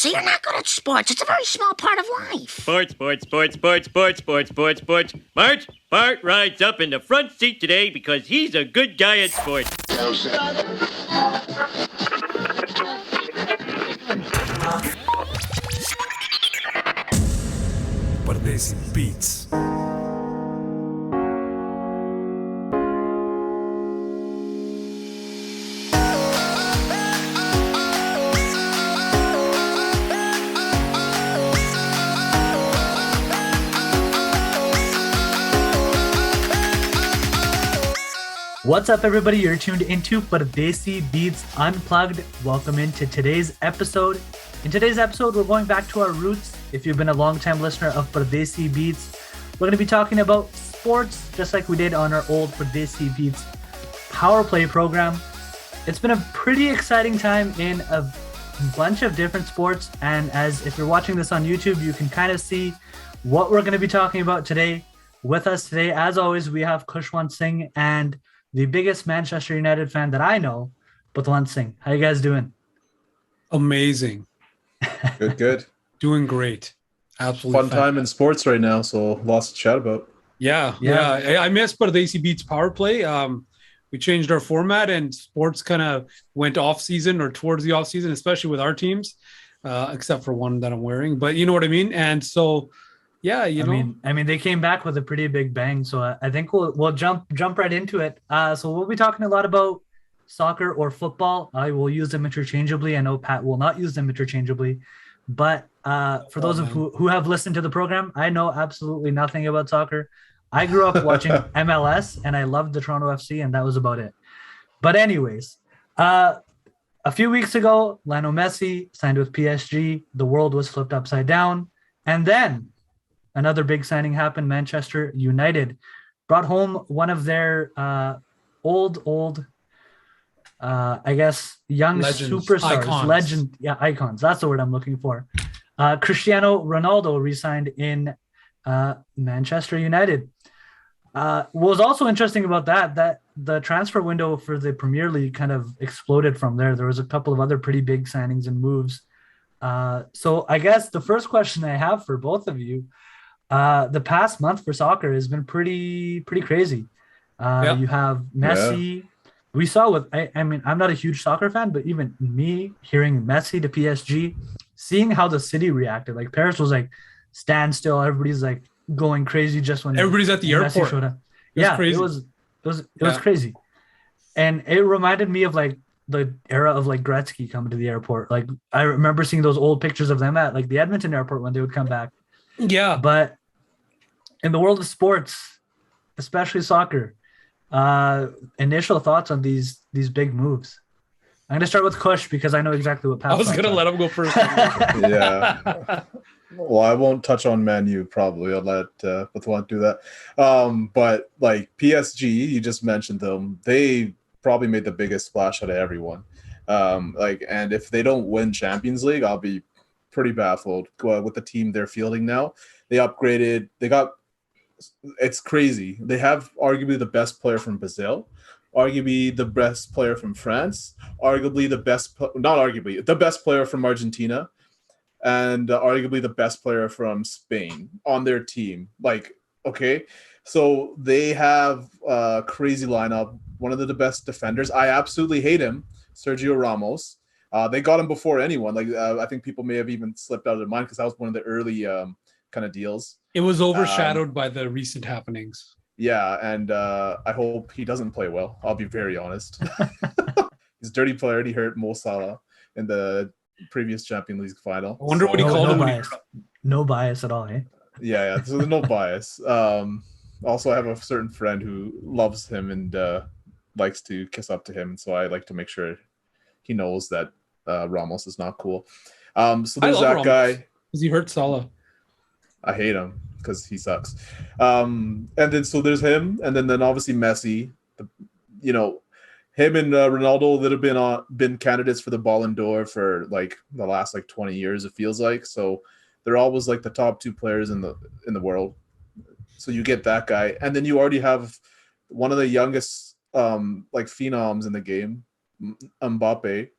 So you're not good at sports. It's a very small part of life. Sports. Bart rides up in the front seat today because he's a good guy at sports. Pardesi Beats. What's up, everybody? You're tuned into Pardesi Beats Unplugged. Welcome into today's episode. In today's episode, we're going back to our roots. If you've been a long-time listener of Pardesi Beats, we're going to be talking about sports, just like we did on our old Pardesi Beats Powerplay program. It's been a pretty exciting time in a bunch of different sports, and if you're watching this on YouTube, you can kind of see what we're going to be talking about today. With us today, as always, we have Kushwant Singh and the biggest Manchester United fan that I know, Butwant Singh. How you guys doing? Amazing. Good. Doing great. Absolutely fun time in sports right now, so lots to chat about. Yeah. I miss Pardesi Beats Powerplay. We changed our format and sports kind of went off season or towards the off season, especially with our teams, except for one that I'm wearing. But you know what I mean? And so yeah, I mean, they came back with a pretty big bang, so I think we'll jump right into it. So we'll be talking a lot about soccer or football. I will use them interchangeably. I know Pat will not use them interchangeably, but for those of who have listened to the program, I know absolutely nothing about soccer. I grew up watching MLS, and I loved the Toronto FC, and that was about it. But anyways, a few weeks ago, Lionel Messi signed with PSG. The world was flipped upside down, and then another big signing happened. Manchester United brought home one of their old, I guess, young legends, superstars, icons. That's the word I'm looking for. Cristiano Ronaldo re-signed in Manchester United. What was also interesting about that the transfer window for the Premier League kind of exploded from there. There was a couple of other pretty big signings and moves. So I guess the first question I have for both of you, the past month for soccer has been pretty crazy. You have Messi. Yeah. We saw I mean, I'm not a huge soccer fan, but even me hearing Messi to PSG, seeing how the city reacted, like Paris was like stand still. Everybody's like going crazy just when everybody's at the airport. Showed up. Crazy. It was crazy, and it reminded me of like the era of like Gretzky coming to the airport. Like I remember seeing those old pictures of them at like the Edmonton airport when they would come back. Yeah. But in the world of sports, especially soccer, initial thoughts on these big moves. I'm going to start with Kush because I know exactly what Pat. I was going to let him go first. Yeah. Well, I won't touch on Man U probably. I'll let Butwant do that. But like PSG, you just mentioned them. They probably made the biggest splash out of everyone. And if they don't win Champions League, I'll be pretty baffled with the team they're fielding now. They upgraded. It's crazy. They have arguably the best player from Brazil, arguably the best player from France, the best player from Argentina, and arguably the best player from Spain on their team. Like, okay, so they have a crazy lineup. One of the best defenders. I absolutely hate him, Sergio Ramos. They got him before anyone. Like I think people may have even slipped out of their mind because that was one of the early kind of deals. It was overshadowed by the recent happenings. Yeah, and I hope he doesn't play well. I'll be very honest. He's a dirty player. He hurt Mo Salah in the previous Champions League final. I wonder what he called him. No bias at all, eh? Yeah. So there's no bias. Also, I have a certain friend who loves him and likes to kiss up to him. So I like to make sure he knows that Ramos is not cool. So there's that Ramos guy. Because he hurt Salah. I hate him because he sucks. And then so there's him, and then obviously Messi. Him and Ronaldo that have been candidates for the Ballon d'Or for like the last like 20 years. It feels like so they're always like the top two players in the world. So you get that guy, and then you already have one of the youngest like phenoms in the game, Mbappe.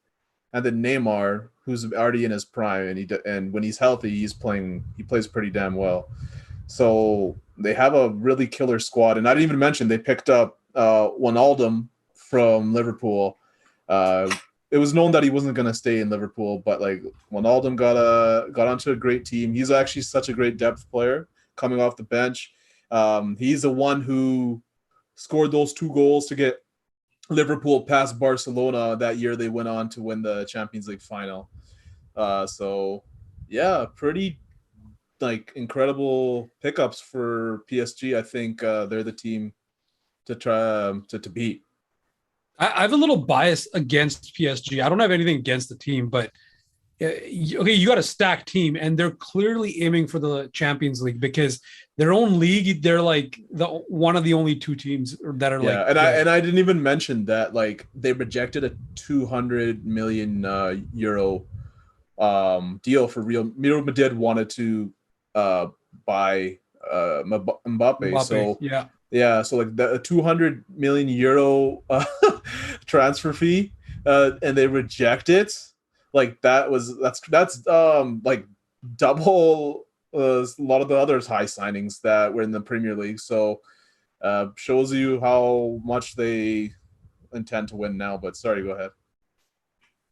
and then Neymar, who's already in his prime, and when he's healthy, he plays pretty damn well. So they have a really killer squad, and I didn't even mention they picked up Wijnaldum from Liverpool. It was known that he wasn't going to stay in Liverpool, but like Wijnaldum got onto a great team. He's actually such a great depth player coming off the bench. He's the one who scored those 2 goals to get Liverpool past Barcelona that year. They went on to win the Champions League final. So yeah, pretty like incredible pickups for PSG. I think they're the team to try to beat. I have a little bias against PSG. I don't have anything against the team, but okay, you got a stacked team, and they're clearly aiming for the Champions League because their own league, they're like one of the only 2 teams that are like. And I didn't even mention that like they rejected a 200 million euro deal for Real Madrid wanted to buy Mbappe. So yeah, so like the 200 million euro transfer fee, and they reject it. Like that's like double a lot of the other high signings that were in the Premier League. So shows you how much they intend to win now. But sorry, go ahead.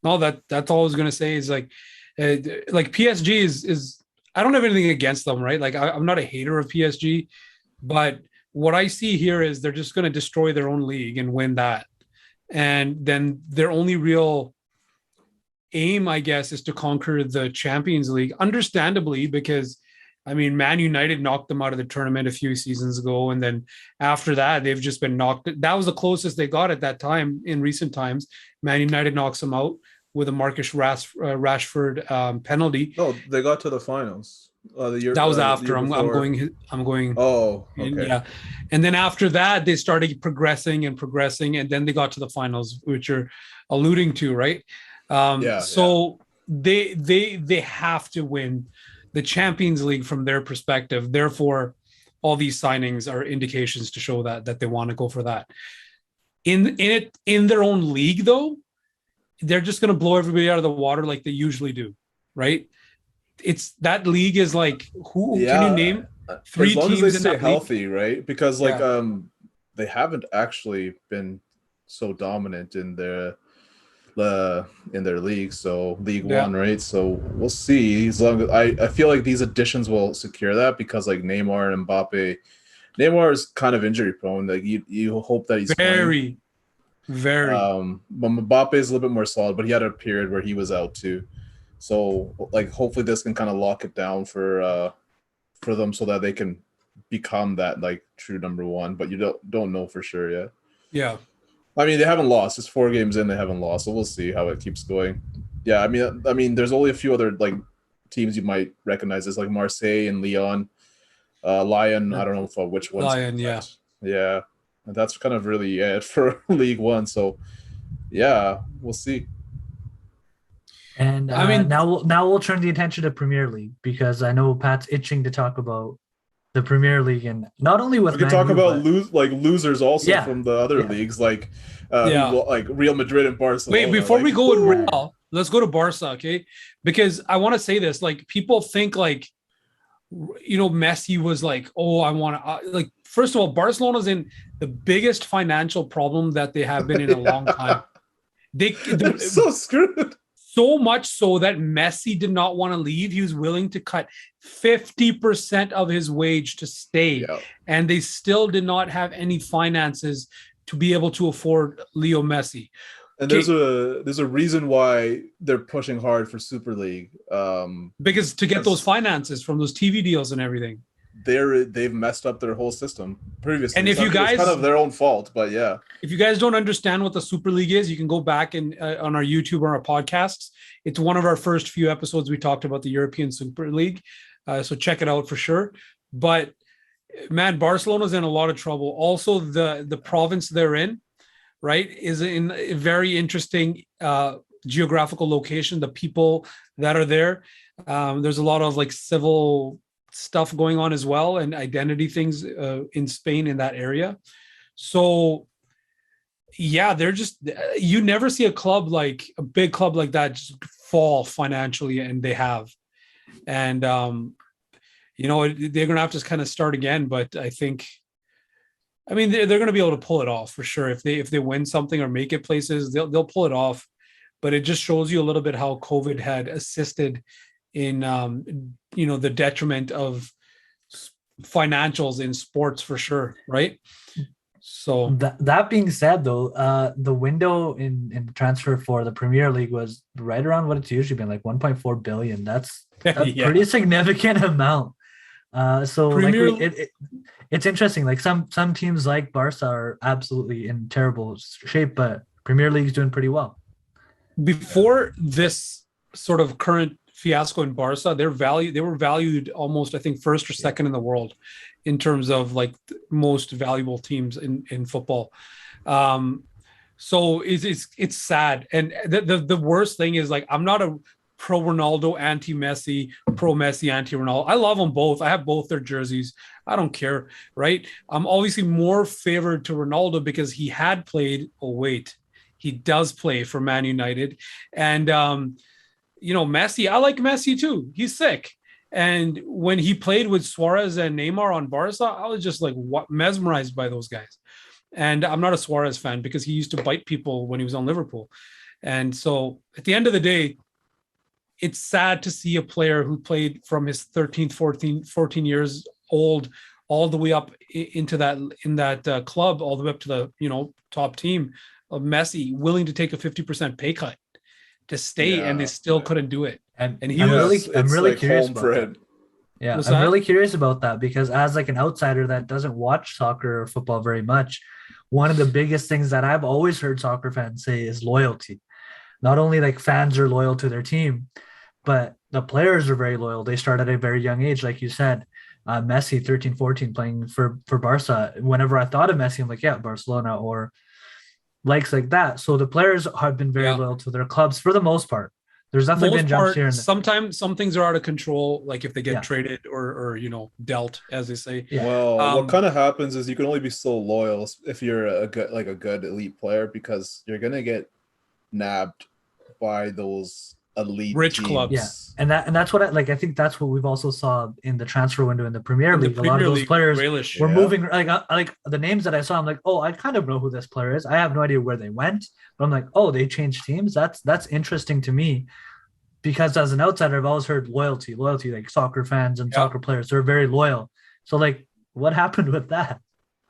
No, that's all I was gonna say is like PSG is I don't have anything against them, right? Like I'm not a hater of PSG, but what I see here is they're just going to destroy their own league and win that. And then their only real aim, I guess, is to conquer the Champions League, understandably, because, I mean, Man United knocked them out of the tournament a few seasons ago. And then after that, they've just been knocked. That was the closest they got at that time in recent times. Man United knocks them out with a Marcus Rashford penalty. Oh, they got to the finals. That was after. I'm going. Oh, okay. Yeah, and then after that, they started progressing, and then they got to the finals, which you're alluding to, right? So they have to win the Champions League from their perspective. Therefore, all these signings are indications to show that they want to go for that. In their own league, though, they're just going to blow everybody out of the water like they usually do, right? It's that league is like can you name 3 as long teams as they in stay that healthy, league? Right? Because like they haven't actually been so dominant in their league, so League One, right? So we'll see. As long as I feel like these additions will secure that because like Neymar and Mbappe, Neymar is kind of injury prone. Like you hope that he's very. But Mbappe is a little bit more solid, but he had a period where he was out too. So, like, hopefully this can kind of lock it down for them so that they can become that like true number 1. But you don't know for sure yet. Yeah, I mean they haven't lost. It's 4 games in, they haven't lost. So we'll see how it keeps going. Yeah, I mean, there's only a few other like teams you might recognize. It's like Marseille and Lyon, Lyon. I don't know which ones. Lyon, yeah. And that's kind of really it for League One. So yeah, we'll see. And I mean, now we'll turn the attention to Premier League because I know Pat's itching to talk about the Premier League, and not only with we can talk about losers also from the other leagues like like Real Madrid and Barcelona. Wait, before we go with Real, let's go to Barca, okay? Because I want to say this: like people think like Messi was like, oh, I want to like. First of all, Barcelona's in the biggest financial problem that they have been in a long time. They're so screwed. So much so that Messi did not want to leave. He was willing to cut 50% of his wage to stay. Yeah. And they still did not have any finances to be able to afford Leo Messi. And there's a reason why they're pushing hard for Super League. Because to get those finances from those TV deals and everything. They've messed up their whole system previously. And if you guys, it's kind of their own fault, but yeah. If you guys don't understand what the Super League is, you can go back and on our YouTube or our podcasts. It's one of our first few episodes. We talked about the European Super League, so check it out for sure. But man, Barcelona's in a lot of trouble. Also, the province they're in, right, is in a very interesting geographical location. The people that are there, there's a lot of like civil stuff going on as well, and identity things in Spain in that area. So yeah, they're just, you never see a big club like that just fall financially, and they have. And they're gonna have to kind of start again. But I mean, they're going to be able to pull it off for sure. If they win something or make it places, they'll pull it off. But it just shows you a little bit how COVID had assisted in the detriment of financials in sports for sure, right? So that being said, though, the window in transfer for the Premier League was right around what it's usually been, like 1.4 billion. That's a yeah. pretty significant amount. So Premier... it's interesting. Like some teams like Barca are absolutely in terrible shape, but Premier League's doing pretty well. Before this sort of current fiasco in Barca, they were valued almost, I think, first or second in the world in terms of like most valuable teams in football. So it's sad. And the worst thing is, like, I'm not a pro Ronaldo, anti Messi, pro Messi, anti Ronaldo. I love them both. I have both their jerseys. I don't care, right? I'm obviously more favored to Ronaldo because he had played. Oh wait, he does play for Man United, and Messi. I like Messi too. He's sick. And when he played with Suarez and Neymar on Barca, I was just like mesmerized by those guys. And I'm not a Suarez fan because he used to bite people when he was on Liverpool. And so at the end of the day, it's sad to see a player who played from his 13th, 14 years old all the way up into that club, all the way up to the top team of Messi, willing to take a 50% pay cut to stay, and they still couldn't do it. And he I'm was, really like curious home about for that. him. Yeah, What's I'm that? really curious about that because as like an outsider that doesn't watch soccer or football very much, one of the biggest things that I've always heard soccer fans say is loyalty. Not only like fans are loyal to their team, but the players are very loyal. They start at a very young age, like you said. Messi, 13, 14, playing for Barca. Whenever I thought of Messi, I'm like, yeah, Barcelona or likes like that. So the players have been very loyal to their clubs for the most part. There's definitely been jumps here and there. Sometimes some things are out of control, like if they get traded or dealt, as they say. Yeah. Well, what kind of happens is you can only be so loyal if you're a good elite player, because you're gonna get nabbed by those elite rich teams. clubs. Yeah, and that's what I think that's what we've also saw in the transfer window in the Premier League. A lot of those players were moving. Like the names that I saw, I'm like, oh, I kind of know who this player is. I have no idea where they went, but I'm like, oh, they changed teams. That's interesting to me, because as an outsider, I've always heard loyalty. Like soccer fans and soccer players, they're very loyal. So like, what happened with that?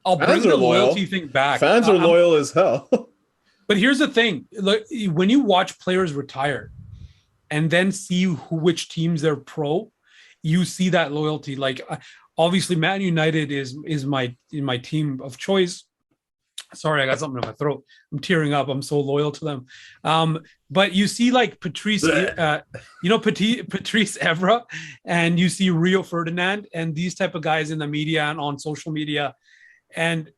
I'll bring the loyalty thing back. Fans are loyal as hell. But here's the thing: like, when you watch players retire and then see which teams they're pro, you see that loyalty. Like, obviously, Man United is my team of choice. Sorry, I got something in my throat. I'm tearing up. I'm so loyal to them. But you see, like Patrice, Patrice Evra, and you see Rio Ferdinand, and these type of guys in the media and on social media. And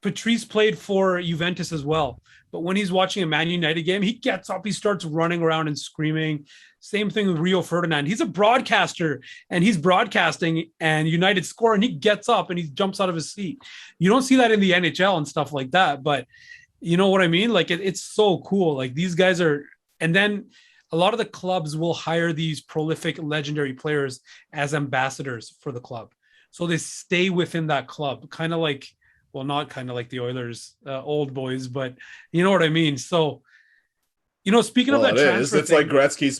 Patrice played for Juventus as well. But when he's watching a Man United game, he gets up, he starts running around and screaming. Same thing with Rio Ferdinand. He's a broadcaster and he's broadcasting and United score and he gets up and he jumps out of his seat. You don't see that in the NHL and stuff like that, but you know what I mean? Like it's so cool. Like these guys are, and then a lot of the clubs will hire these prolific, legendary players as ambassadors for the club. So they stay within that club, kind of like, well, not kind of like the Oilers, old boys, but you know what I mean? So, speaking of that transfer it's like Gretzky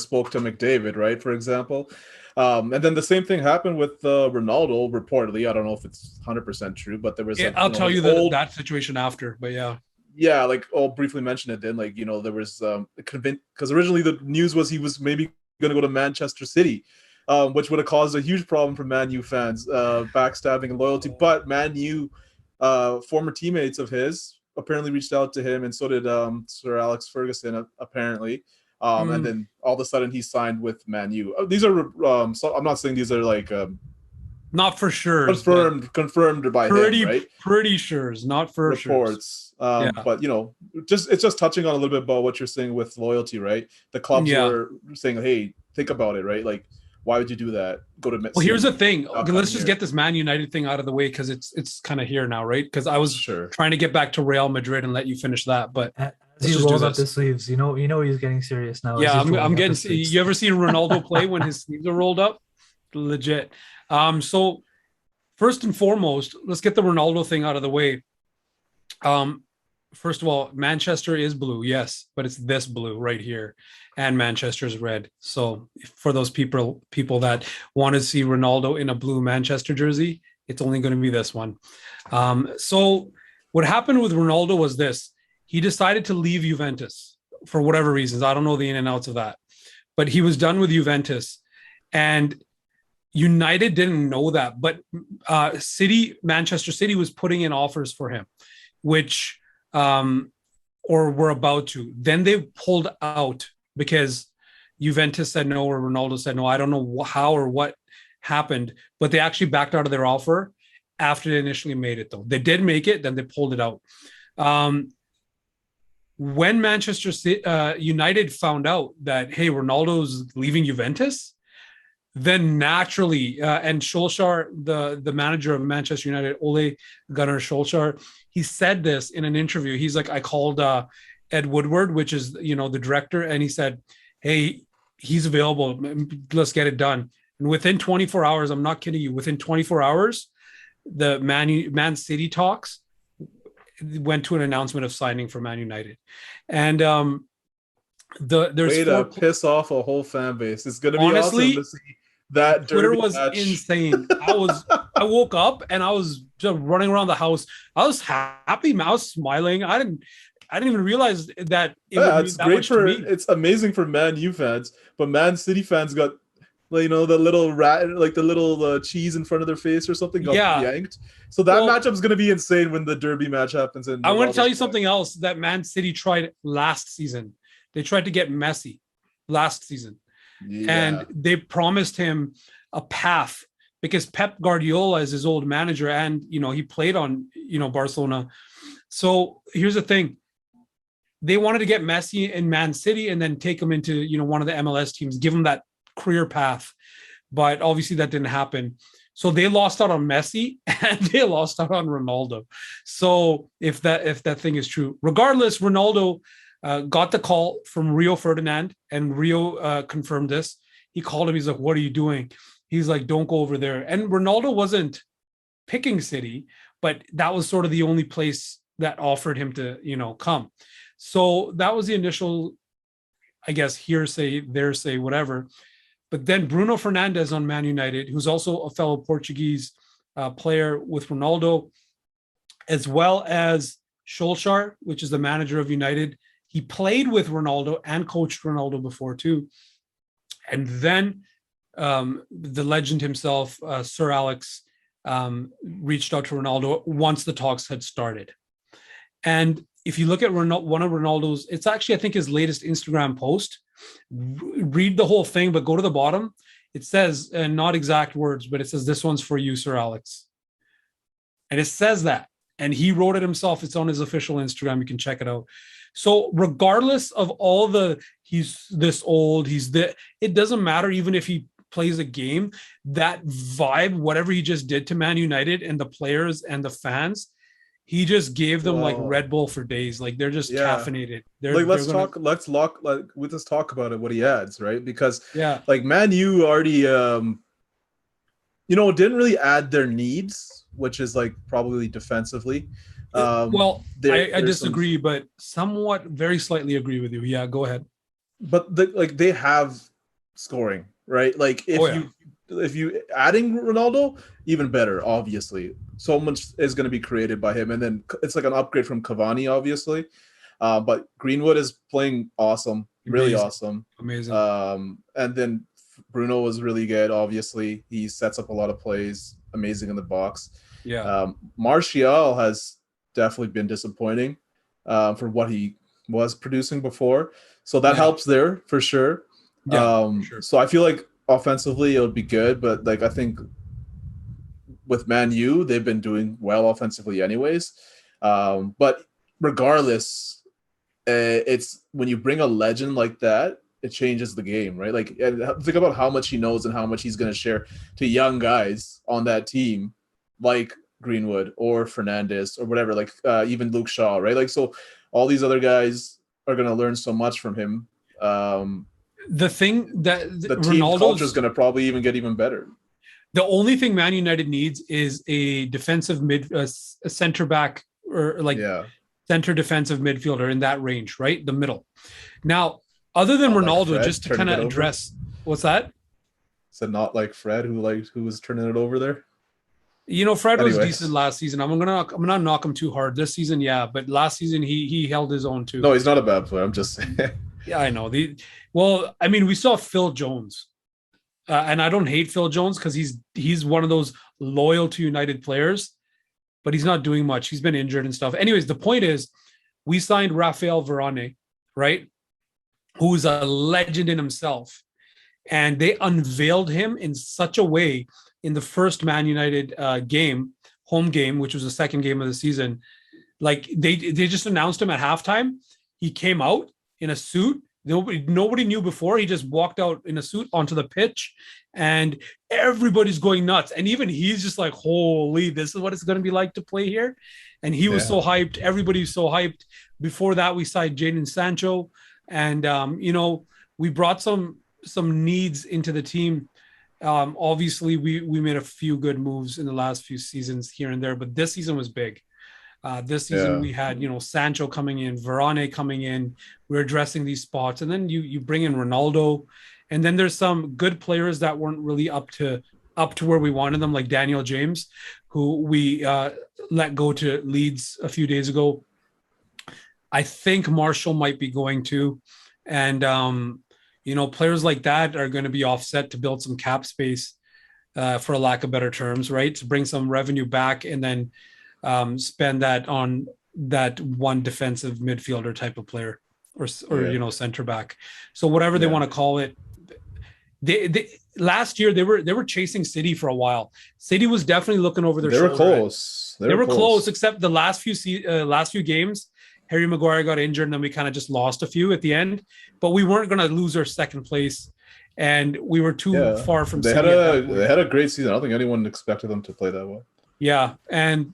spoke to McDavid, right? For example. And then the same thing happened with Ronaldo, reportedly. I don't know if it's 100% true, but there was I'll tell you that situation after, but yeah. Yeah, like I'll briefly mention it then. Like, there was because originally the news was he was maybe going to go to Manchester City, which would have caused a huge problem for Man U fans, backstabbing and loyalty. But Man U, former teammates of his apparently reached out to him, and so did Sir Alex Ferguson, apparently. And then all of a sudden he signed with Man U. These are, so I'm not saying these are like not for sure confirmed by him, right? Pretty sure, not for reports. But it's just touching on a little bit about what you're saying with loyalty, right? The clubs were saying, hey, think about it, right? Like Why would you do that? Go to Well, here's the thing. Not Okay, let's come just here. get this Man United thing out of the way because it's kind of here now, right? Because I was Sure. trying to get back to Real Madrid and let you finish that, but As let's he just do rolls up this. his sleeves, you know he's getting serious now. as Yeah, he's rolling I'm up getting. his sleeves. You ever seen Ronaldo play when his sleeves are rolled up? Legit. So first and foremost, let's get the Ronaldo thing out of the way. First of all, Manchester is blue, yes, but it's this blue right here, and Manchester's red. So for those people that want to see Ronaldo in a blue Manchester jersey, it's only going to be this one. So what happened with Ronaldo was this: he decided to leave Juventus for whatever reasons. I don't know the in and outs of that, but he was done with Juventus, and United didn't know that, but Manchester City was putting in offers for him, which or were about to. Then they pulled out because Juventus said no or Ronaldo said no. I don't know how or what happened, but they actually backed out of their offer after they initially made it, though. They did make it, then they pulled it out. When Manchester United found out that, hey, Ronaldo's leaving Juventus, then naturally, and Solskjaer, the manager of Manchester United, Ole Gunnar Solskjaer, he said this in an interview. He's like, I called Ed Woodward, which is, the director, and he said, hey, he's available. Let's get it done. And within 24 hours, I'm not kidding you, within 24 hours, the Man City talks went to an announcement of signing for Man United. And there's way to piss off a whole fan base. It's gonna be honestly awesome to see that Twitter derby was match. insane. I woke up and I was just running around the house. I was happy, I was smiling. I didn't even realize that it would mean It's that great much to for me. it's amazing for Man U fans, but Man City fans got the little rat, like the little cheese in front of their face or something got yanked. So that matchup's gonna be insane when the derby match happens. I want to tell you something else that Man City tried last season. They tried to get Messi last season. Yeah. And they promised him a path because Pep Guardiola is his old manager, and he played on Barcelona. So here's the thing: they wanted to get Messi in Man City and then take him into one of the MLS teams, give him that career path. But obviously that didn't happen. So they lost out on Messi and they lost out on Ronaldo. So if that thing is true, regardless, Ronaldo got the call from Rio Ferdinand, and Rio confirmed this. He called him. He's like, what are you doing? He's like, don't go over there. And Ronaldo wasn't picking City, but that was sort of the only place that offered him to, come. So that was the initial, I guess, hearsay, theresay, whatever. But then Bruno Fernandes on Man United, who's also a fellow Portuguese player with Ronaldo, as well as Solskjaer, which is the manager of United. He played with Ronaldo and coached Ronaldo before too. And then the legend himself, Sir Alex, reached out to Ronaldo once the talks had started. And if you look at one of Ronaldo's, it's actually, I think, his latest Instagram post. Read the whole thing, but go to the bottom. It says, and not exact words, but it says, "This one's for you, Sir Alex." And it says that. And he wrote it himself. It's on his official Instagram. You can check it out. So regardless of all he's this old, it doesn't matter. Even if he plays a game, that vibe, whatever he just did to Man United and the players and the fans, he just gave them like Red Bull for days. Like they're just caffeinated. Let's talk about it, what he adds, right? Because like Man U already didn't really add their needs, which is like probably defensively. I disagree, but somewhat very slightly agree with you. Yeah, go ahead. But they have scoring, right? Like if you adding Ronaldo, even better, obviously. So much is going to be created by him, and then it's like an upgrade from Cavani, obviously. But Greenwood is playing awesome, really awesome, amazing. And then Bruno was really good. Obviously, he sets up a lot of plays, amazing in the box. Yeah. Martial has definitely been disappointing for what he was producing before, so that helps there for sure. For sure. So I feel like offensively it would be good, but like I think with Man U they've been doing well offensively anyways. But regardless, it's when you bring a legend like that, it changes the game, right? Like, and think about how much he knows and how much he's going to share to young guys on that team, like Greenwood or Fernandez or whatever, like even Luke Shaw, right? Like, so all these other guys are going to learn so much from him. The thing that the team culture is going to probably get even better. The only thing Man United needs is a defensive a center back or like center defensive midfielder in that range, right? The middle. Now, other than Ronaldo, like Fred, just to kind of address what's that? So not like Fred, who was turning it over there. You know, Fred was decent last season. I'm gonna knock him too hard this season, yeah. But last season he held his own too. No, he's not a bad player. I'm just saying. Yeah, I know. Well, I mean, we saw Phil Jones, and I don't hate Phil Jones because he's one of those loyal to United players, but he's not doing much. He's been injured and stuff. Anyways, the point is, we signed Rafael Varane, right? Who's a legend in himself. And they unveiled him in such a way in the first Man United home game, which was the second game of the season. Like they just announced him at halftime. He came out in a suit. Nobody knew before. He just walked out in a suit onto the pitch and everybody's going nuts. And even he's just like, holy, this is what it's going to be like to play here. And he was so hyped. Everybody's so hyped. Before that, we signed Jadon Sancho. And, we brought some needs into the team. Obviously, we made a few good moves in the last few seasons here and there, but this season was big. This season we had, Sancho coming in, Varane coming in. We're addressing these spots. And then you bring in Ronaldo. And then there's some good players that weren't really up to where we wanted them, like Daniel James, who we let go to Leeds a few days ago. I think Marshall might be going to. And, players like that are going to be offset to build some cap space, for a lack of better terms, right? To bring some revenue back and then spend that on that one defensive midfielder type of player or center back. So whatever they want to call it. They last year they were chasing City for a while. City was definitely looking over their shoulder. They were close. They were close, except the last few games. Harry Maguire got injured, and then we kind of just lost a few at the end. But we weren't going to lose our second place, and we were too far from. They had a great season. I don't think anyone expected them to play that way. Yeah, and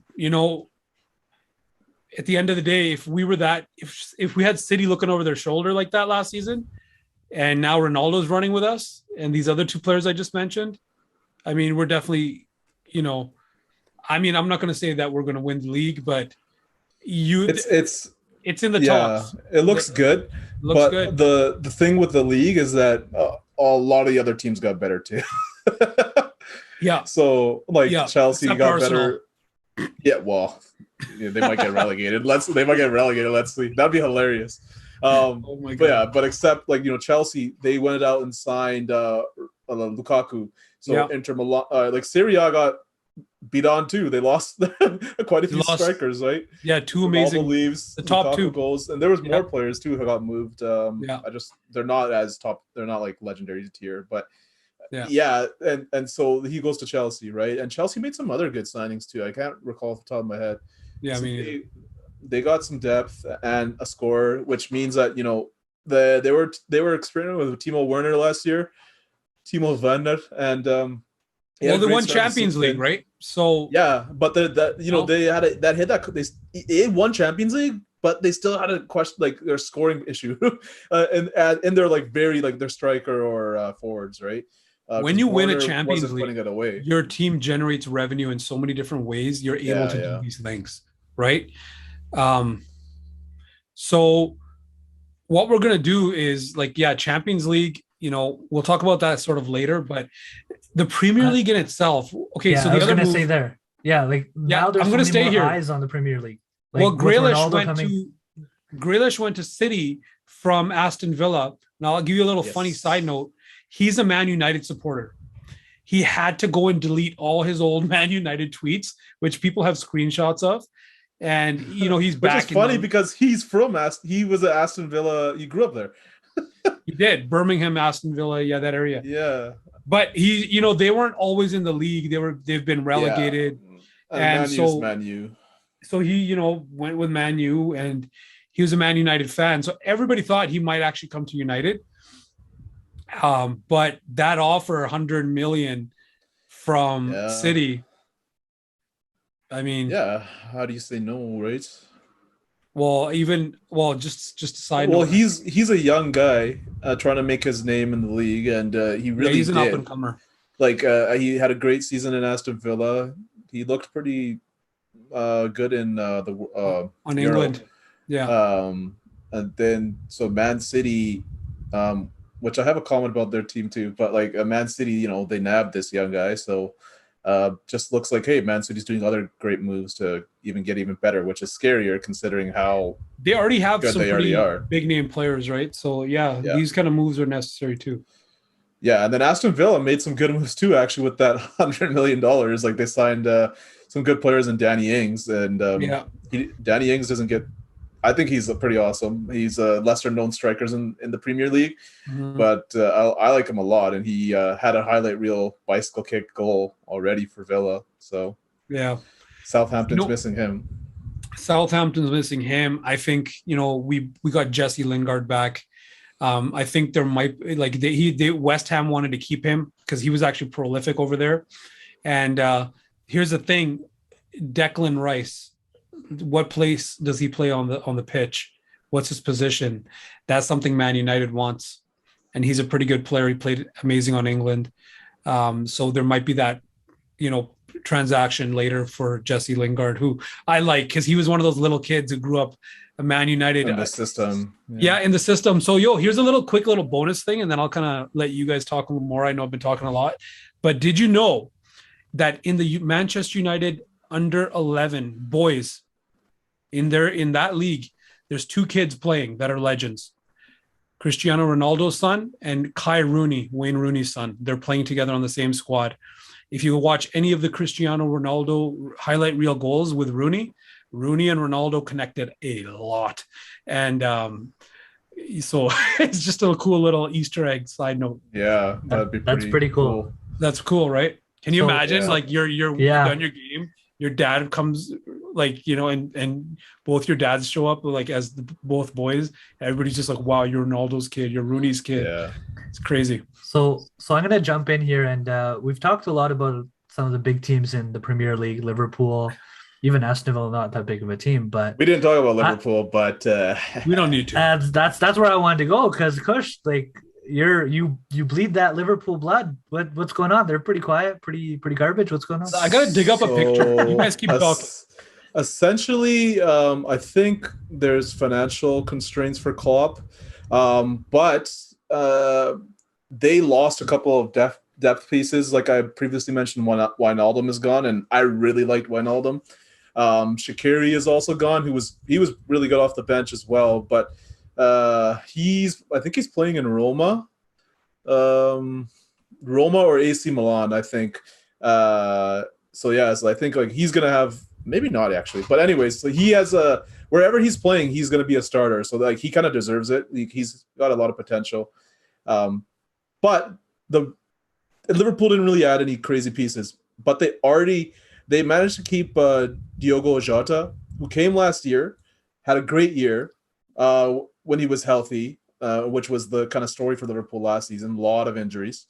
at the end of the day, if we had City looking over their shoulder like that last season, and now Ronaldo's running with us, and these other two players I just mentioned, I mean, we're definitely, I'm not going to say that we're going to win the league, but it's in the talks. It looks good. But the thing with the league is that a lot of the other teams got better too. Yeah. So Chelsea got Arsenal. better. Yeah. Well, they might get relegated. Let's see. That'd be hilarious. Oh my God. But except Chelsea, they went out and signed Lukaku. So Inter Milan, Serie A got beat on too. They lost quite a few strikers, right? Yeah, two amazing leaves, the top Lukaku two goals, and there was more players too who got moved. They're not as top. They're not like legendary tier, but and so he goes to Chelsea, right? And Chelsea made some other good signings too. I can't recall off the top of my head. Yeah, so I mean, they got some depth and a scorer, which means that they were experimenting with Timo Werner last year, Timo Werner, and they won Champions League, right? So but they had they won Champions League, but they still had a question their scoring issue, and they're very their striker or forwards, right? When you win a Champions League, your team generates revenue in so many different ways. You're able to do these things, right? So what we're gonna do is Champions League. We'll talk about that sort of later, but the Premier League in itself. Okay, so I was going to say there. Yeah, now there's I'm going to stay here. Eyes on the Premier League. Grealish went to City from Aston Villa. Now I'll give you a little funny side note. He's a Man United supporter. He had to go and delete all his old Man United tweets, which people have screenshots of. And he's back. Which is funny because he's from he was at Aston Villa. He grew up there. He did. Birmingham, Aston Villa, that area. Yeah. But they weren't always in the league. They've been relegated. And Man U. So he, went with Man U, and he was a Man United fan. So everybody thought he might actually come to United. But that offer 100 million from Yeah. City, I mean, Yeah, how do you say no, right? just a side Well, note. he's a young guy trying to make his name in the league, and he Yeah, really he's an up did. and comer. Like he had a great season in Aston Villa. He looked pretty good in the On Euro. England. Yeah. And then so Man City, which I have a comment about their team too, but like Man City, you know, they nabbed this young guy, so just looks like, hey, Man City's doing other great moves to even get even better, which is scarier considering how They already have good some they already pretty are. big name players, right? So yeah, these kind of moves are necessary too. Yeah, and then Aston Villa made some good moves too, actually, with that $100 million. Like they signed some good players in Danny Ings, and Danny Ings doesn't get. I think he's pretty awesome. He's lesser known strikers in the Premier League, but I like him a lot. And he had a highlight reel bicycle kick goal already for Villa. So yeah, Southampton's missing him. Southampton's missing him. I think we got Jesse Lingard back. I think there might like West Ham wanted to keep him because he was actually prolific over there. And here's the thing, Declan Rice. What place does he play on the pitch? What's his position? That's something Man United wants, and he's a pretty good player. He played amazing on England, so there might be that transaction later for Jesse Lingard, who I like because he was one of those little kids who grew up a Man United in the system. In the system. So here's a quick little bonus thing, and then I'll kind of let you guys talk a little more. I know I've been talking a lot, but did you know that in the Manchester United under 11 boys? In that league, there's two kids playing that are legends. Cristiano Ronaldo's son and Kai Rooney, Wayne Rooney's son. They're playing together on the same squad. If you watch any of the Cristiano Ronaldo highlight reel goals with Rooney and Ronaldo connected a lot. And so it's just a cool little Easter egg side note. Yeah, that's pretty cool. That's cool, right? Can you imagine like you're done your game, your dad comes and both your dads show up like as both boys. Everybody's just like, wow, you're Ronaldo's kid, you're Rooney's kid. Yeah, it's crazy. So I'm gonna jump in here, and we've talked a lot about some of the big teams in the Premier League, Liverpool, even Aston Villa, not that big of a team, but we didn't talk about Liverpool, but we don't need to. That's where I wanted to go because Kush, like you bleed that Liverpool blood. What's going on? They're pretty quiet, pretty garbage. What's going on? So I gotta dig up a picture. You guys keep talking. Essentially, I think there's financial constraints for Klopp, but they lost a couple of depth pieces. Like I previously mentioned, Wijnaldum is gone, and I really liked Wijnaldum. Shaqiri is also gone. He was really good off the bench as well, but I think he's playing in Roma or AC Milan, I think. So I think like he's gonna have. Maybe not actually, but anyways, so he has wherever he's playing, he's going to be a starter. So like he kind of deserves it. He's got a lot of potential. But Liverpool didn't really add any crazy pieces, but they managed to keep Diogo Jota, who came last year, had a great year when he was healthy, which was the kind of story for Liverpool last season. A lot of injuries,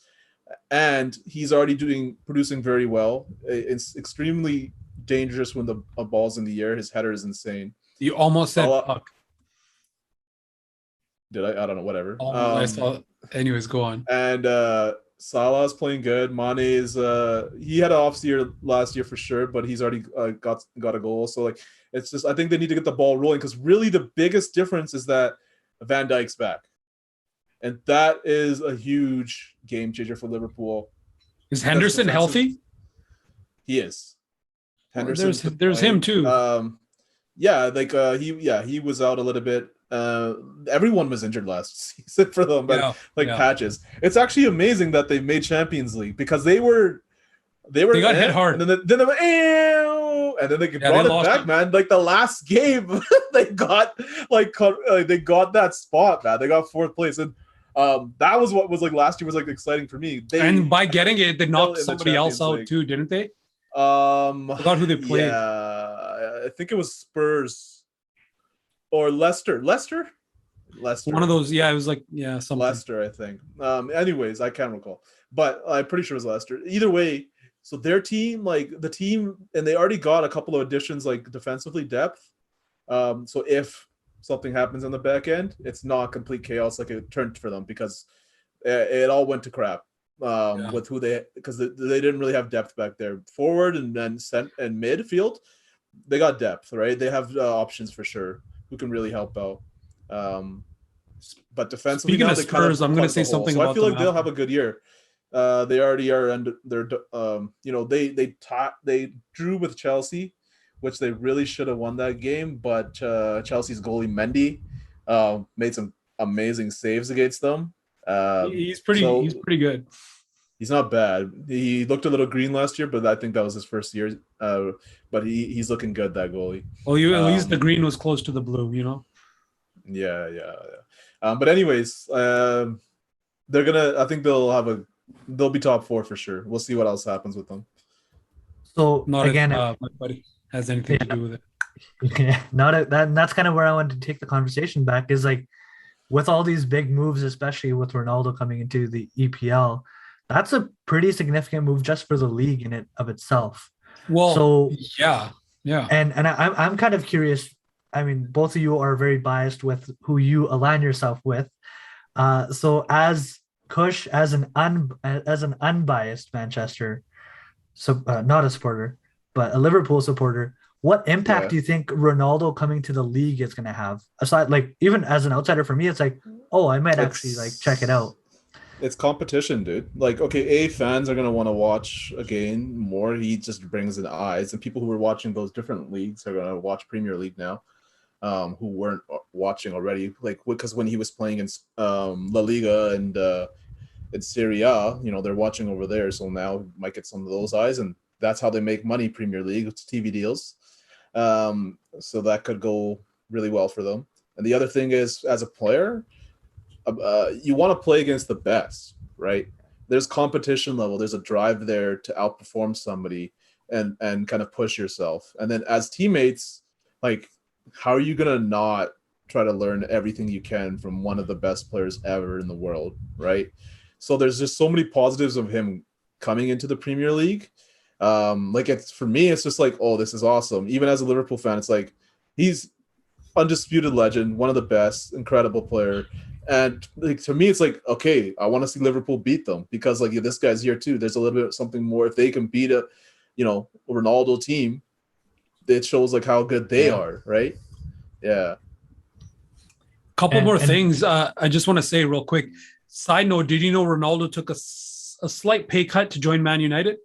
and he's already producing very well. It's extremely dangerous when the ball's in the air. His header is insane. You almost said puck. Did I? I don't know. Whatever. I saw. Anyways, go on. And Salah's playing good. Mane is he had an off year last year for sure, but he's already got a goal. So like it's just I think they need to get the ball rolling because really the biggest difference is that Van Dijk's back, and that is a huge game changer for Liverpool. Is Henderson healthy? He is. Henderson. There's him too. He was out a little bit. Everyone was injured last season for them, but patches. It's actually amazing that they made Champions League because they got hit hard, and then they brought it back, man. Like the last game, they got that spot, man. They got fourth place, and that was what was like last year was like exciting for me. And by getting it, they knocked somebody else out too, didn't they? I forgot who they played. Yeah, I think it was Spurs or Leicester. Leicester? Leicester. One of those. Yeah, it was like something. Leicester, I think. Anyways, I can't recall, but I'm pretty sure it was Leicester. Either way, so their team, like the team, and they already got a couple of additions, like defensively depth. So if something happens on the back end, it's not complete chaos like it turned for them because it all went to crap. With who because they didn't really have depth back there, forward and then and midfield. They got depth, right? They have options for sure who can really help out. But defensively, Speaking now, of they Spurs, I'm going to say something. So about I feel like they'll after. have a good year. They already are, and they're they drew with Chelsea, which they really should have won that game. But Chelsea's goalie Mendy made some amazing saves against them. He's pretty good. He's not bad. He looked a little green last year, but I think that was his first year. But he's looking good, that goalie. Well, at least the green was close to the blue, you know? Yeah. But anyways, I think they'll be top 4 for sure. We'll see what else happens with them. So Not again, if my buddy has anything to do with it. yeah, that's kind of where I wanted to take the conversation back, is like with all these big moves, especially with Ronaldo coming into the EPL, that's a pretty significant move just for the league in it of itself. Well, so yeah. And I'm kind of curious. I mean, both of you are very biased with who you align yourself with. So as Kush, as an unbiased Manchester, so not a supporter, but a Liverpool supporter, what impact do you think Ronaldo coming to the league is going to have? Aside, like even as an outsider for me, it's like, oh, I might actually like check it out. It's competition, dude. Like, okay, fans are gonna want to watch a game more. He just brings in eyes, and people who are watching those different leagues are gonna watch Premier League now, who weren't watching already. Like, because when he was playing in La Liga and in Serie A, they're watching over there. So now might get some of those eyes, and that's how they make money. Premier League, it's TV deals. So that could go really well for them. And the other thing is, as a player, you want to play against the best, right? There's competition level. There's a drive there to outperform somebody and kind of push yourself. And then as teammates, like, how are you going to not try to learn everything you can from one of the best players ever in the world, right? So there's just so many positives of him coming into the Premier League. For me, it's just like, oh, this is awesome. Even as a Liverpool fan, it's like, he's undisputed legend, one of the best, incredible player. And like, to me, it's like, okay, I want to see Liverpool beat them because like this guy's here too. There's a little bit something more. If they can beat a Ronaldo team, it shows like how good they are, right? Yeah. Couple more things. I just want to say real quick. Side note: did you know Ronaldo took a slight pay cut to join Man United?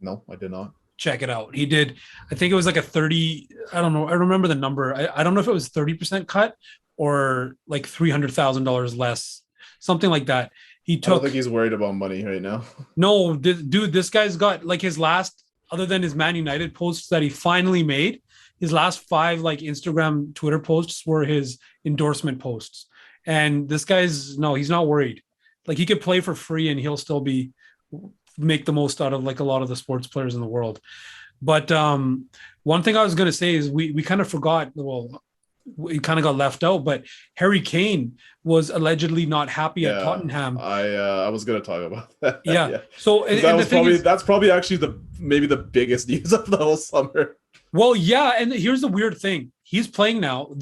No, I did not. Check it out. He did. I think it was like a 30. I don't know. I remember the number. I don't know if it was 30% cut or like $300,000 less, something like that. I don't think he's worried about money right now. No, dude, this guy's got like his last, other than his Man United posts that he finally made, his last 5 like Instagram, Twitter posts were his endorsement posts. And this guy's he's not worried. Like he could play for free and he'll still make the most out of like a lot of the sports players in the world. But one thing I was going to say is we kind of forgot, it kind of got left out, but Harry Kane was allegedly not happy at Tottenham. I was going to talk about that. Yeah. So that's probably actually maybe the biggest news of the whole summer. Well, yeah, and here's the weird thing. He's playing now.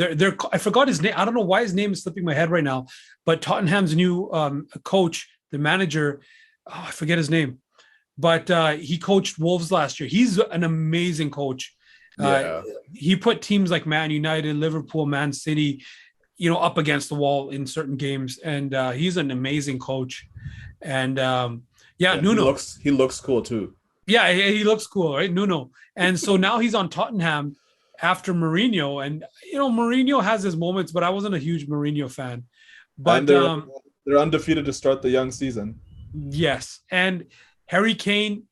I forgot his name. I don't know why his name is slipping my head right now, but Tottenham's new coach, the manager, I forget his name, but he coached Wolves last year. He's an amazing coach. He put teams like Man United, Liverpool, Man City, up against the wall in certain games, and he's an amazing coach. And Nuno, he looks cool too. Yeah, he looks cool, right? Nuno. And so now he's on Tottenham after Mourinho, and Mourinho has his moments, but I wasn't a huge Mourinho fan. But they're undefeated to start the young season. Yes, and Harry Kane,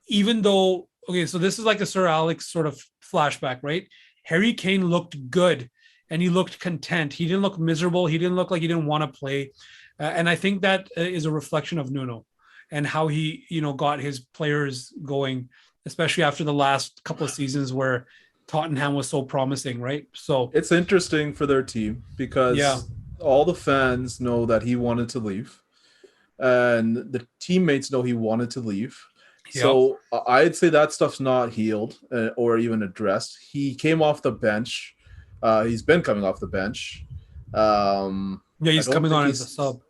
even though. Okay, so this is like a Sir Alex sort of flashback, right? Harry Kane looked good and he looked content. He didn't look miserable. He didn't look like he didn't want to play. And I think that is a reflection of Nuno and how he, got his players going, especially after the last couple of seasons where Tottenham was so promising, right? So It's interesting for their team because Yeah. all the fans know that he wanted to leave, and the teammates know he wanted to leave. So I'd say that stuff's not healed or even addressed. He came off the bench. He's been coming off the bench. he's I don't coming think on as a sub.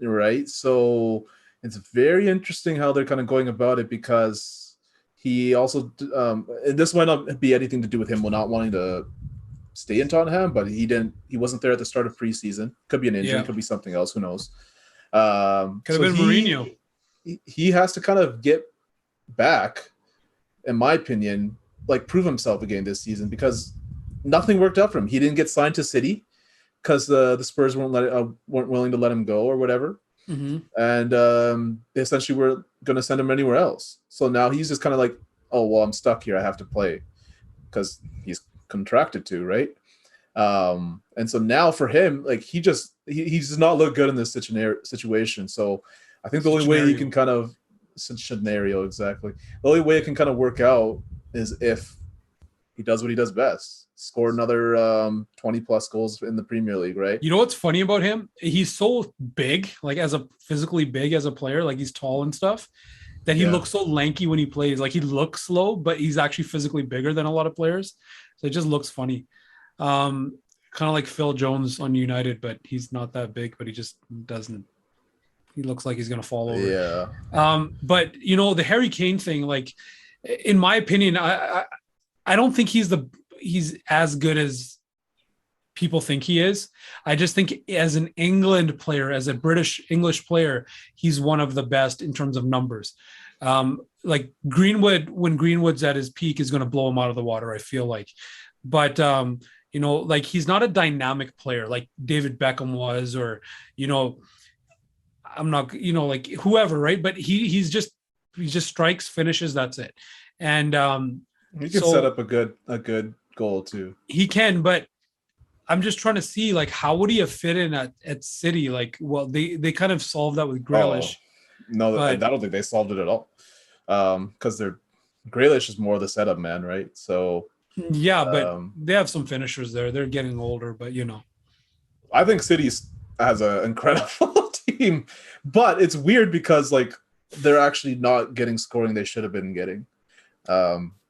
right? So it's very interesting how they're kind of going about it because he also, and this might not be anything to do with him not wanting to stay in Tottenham, but he wasn't there at the start of preseason. Could be an injury, could be something else, who knows? Could have been Mourinho. He has to kind of get back, in my opinion, like prove himself again this season because nothing worked out for him. He didn't get signed to City because the Spurs weren't willing to let him go or whatever. And they essentially were going to send him anywhere else. So now he's just kind of like, oh, well, I'm stuck here. I have to play because he's contracted to, right? And so now for him, like he does not look good in this situation. So I think the only way he can kind of scenario exactly the only way it can kind of work out is if he does what he does best, score another 20 plus goals in the Premier League, right? You know what's funny about him? He's so big, like physically big as a player, like he's tall and stuff, that he looks so lanky when he plays. Like he looks slow, but he's actually physically bigger than a lot of players. So it just looks funny. Kind of like Phil Jones on United, but he's not that big, but he just doesn't. He looks like he's going to fall over. Yeah. But the Harry Kane thing, like in my opinion, I don't think he's as good as people think he is. I just think as an England player, as a British English player, he's one of the best in terms of numbers. Like Greenwood, when Greenwood's at his peak, is going to blow him out of the water, I feel like. But, like he's not a dynamic player like David Beckham was, or, I'm not, like whoever, right? But he just strikes, finishes, that's it. And he can set up a good goal too. He can, but I'm just trying to see like how would he have fit in at City? Like, well, they kind of solved that with Grealish. No, I don't think they solved it at all. Because Grealish is more the setup man, right? So yeah, but they have some finishers there. They're getting older, but I think City has an incredible team, but it's weird because like they're actually not getting scoring they should have been getting.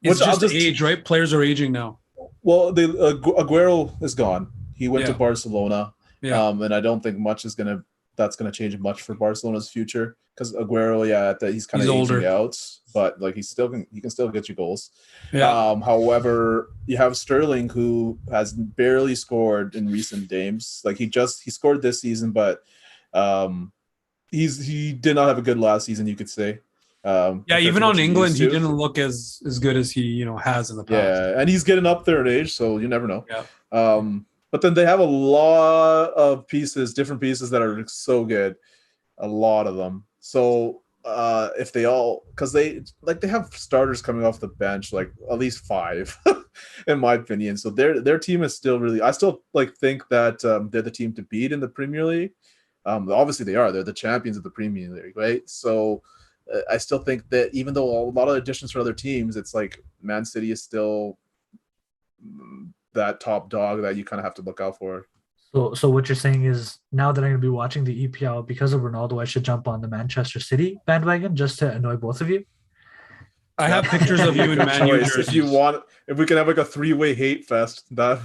It's just age, right? Players are aging now. Well, Aguero is gone. He went to Barcelona, and I don't think that's gonna change much for Barcelona's future because Aguero, he's kind of aging out, but like he can still get you goals. However, you have Sterling who has barely scored in recent games. Like he scored this season, but he did not have a good last season, you could say. Even on England, he didn't look as good as he has in the past. Yeah, and he's getting up there in age, so you never know. But then they have a lot of different pieces that are so good, a lot of them. So if they all, because they have starters coming off the bench, like at least 5, in my opinion. So their team is still really. I still think that they're the team to beat in the Premier League. Obviously they are. They're the champions of the Premier League, right? So. I still think that even though a lot of additions for other teams, it's like Man City is still that top dog that you kind of have to look out for. So what you're saying is now that I'm going to be watching the EPL because of Ronaldo, I should jump on the Manchester City bandwagon just to annoy both of you? I have pictures of you in Man U jerseys. If we can have like a 3-way hate fest, that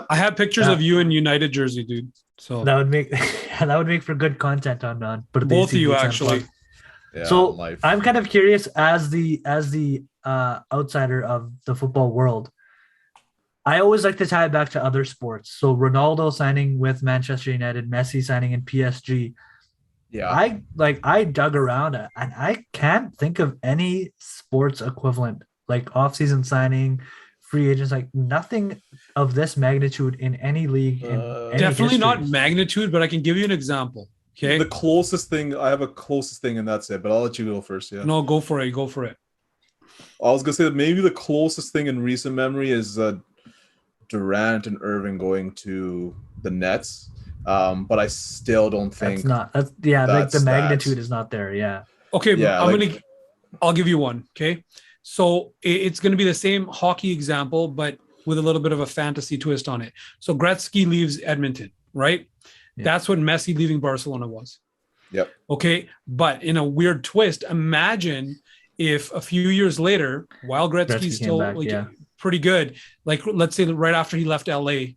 I have pictures of you in United jersey, dude. So that would make for good content on Pardesi both of you Beats actually. Unplugged. So I'm kind of curious as the outsider of the football world. I always like to tie it back to other sports. So Ronaldo signing with Manchester United, Messi signing in PSG. Yeah, I dug around and I can't think of any sports equivalent like off-season signing, free agents, like nothing of this magnitude in any league. Definitely not magnitude, but I can give you an example. Okay. The closest thing I have and that's it. But I'll let you go first. Yeah. No, go for it. I was gonna say that maybe the closest thing in recent memory is Durant and Irving going to the Nets. But I still don't think the magnitude is not there. Yeah. Okay. Yeah, I'll give you one. Okay. So it's going to be the same hockey example, but with a little bit of a fantasy twist on it. So Gretzky leaves Edmonton, right? Yeah. That's what Messi leaving Barcelona was. Yep. Okay. But in a weird twist, imagine if a few years later, while Gretzky's still back, pretty good, like let's say right after he left LA,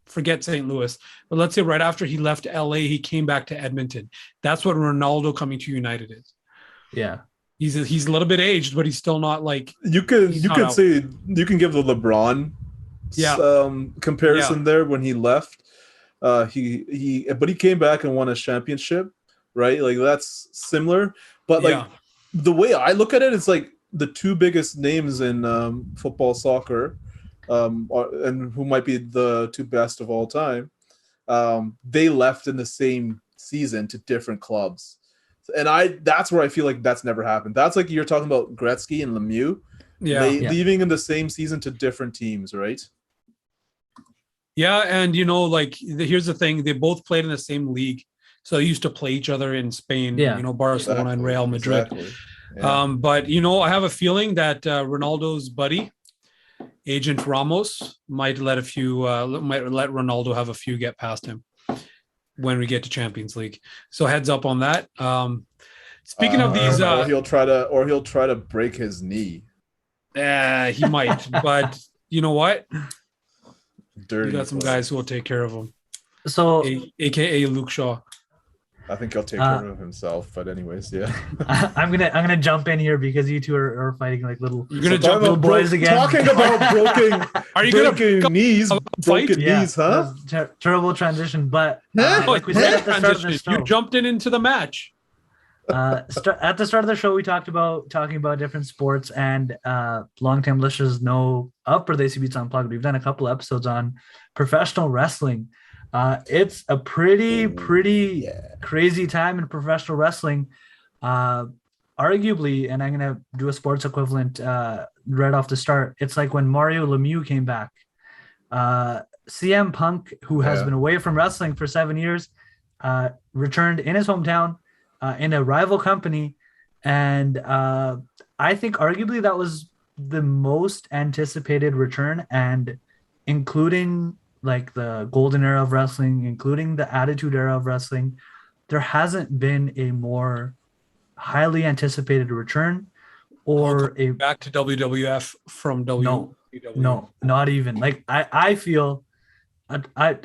forget St. Louis, but let's say right after he left LA, he came back to Edmonton. That's what Ronaldo coming to United is. Yeah. He's a little bit aged, but he's still not like you can give the LeBron comparison there when he left. But he came back and won a championship, right? Like that's similar. But like the way I look at it, it's like the two biggest names in football, soccer, and who might be the two best of all time. They left in the same season to different clubs. And that's where I feel like that's never happened. That's like you're talking about Gretzky and Lemieux, leaving in the same season to different teams, right? Yeah, and like here's the thing: they both played in the same league, so they used to play each other in Spain. Barcelona and Real Madrid. Exactly. Yeah. But I have a feeling that Ronaldo's buddy, Agent Ramos, might let Ronaldo have a few get past him when we get to Champions League. So heads up on that. Speaking of these, or he'll try to break his knee. He might, but you know what? Dirty. You got some guys who will take care of him. So, AKA Luke Shaw. I think he'll take care of himself. But anyways, yeah. I'm gonna jump in here because you two are fighting like little. You're gonna jump little boys again. Talking about broken. Are you broken knees? Broken knees, huh? Terrible transition, but like we said at the start of the show, you jumped into the match. At the start of the show, we talking about different sports, and long-time listeners know of Pardesi Beats Unplugged. We've done a couple episodes on professional wrestling. It's a pretty crazy time in professional wrestling. Arguably, and I'm gonna do a sports equivalent right off the start. It's like when Mario Lemieux came back. CM Punk, who has been away from wrestling for 7 years, returned in his hometown. In a rival company, and I think arguably that was the most anticipated return, and including like the golden era of wrestling, including the attitude era of wrestling, there hasn't been a more highly anticipated return or a back to WWF from WWF. No, not even. Like I feel.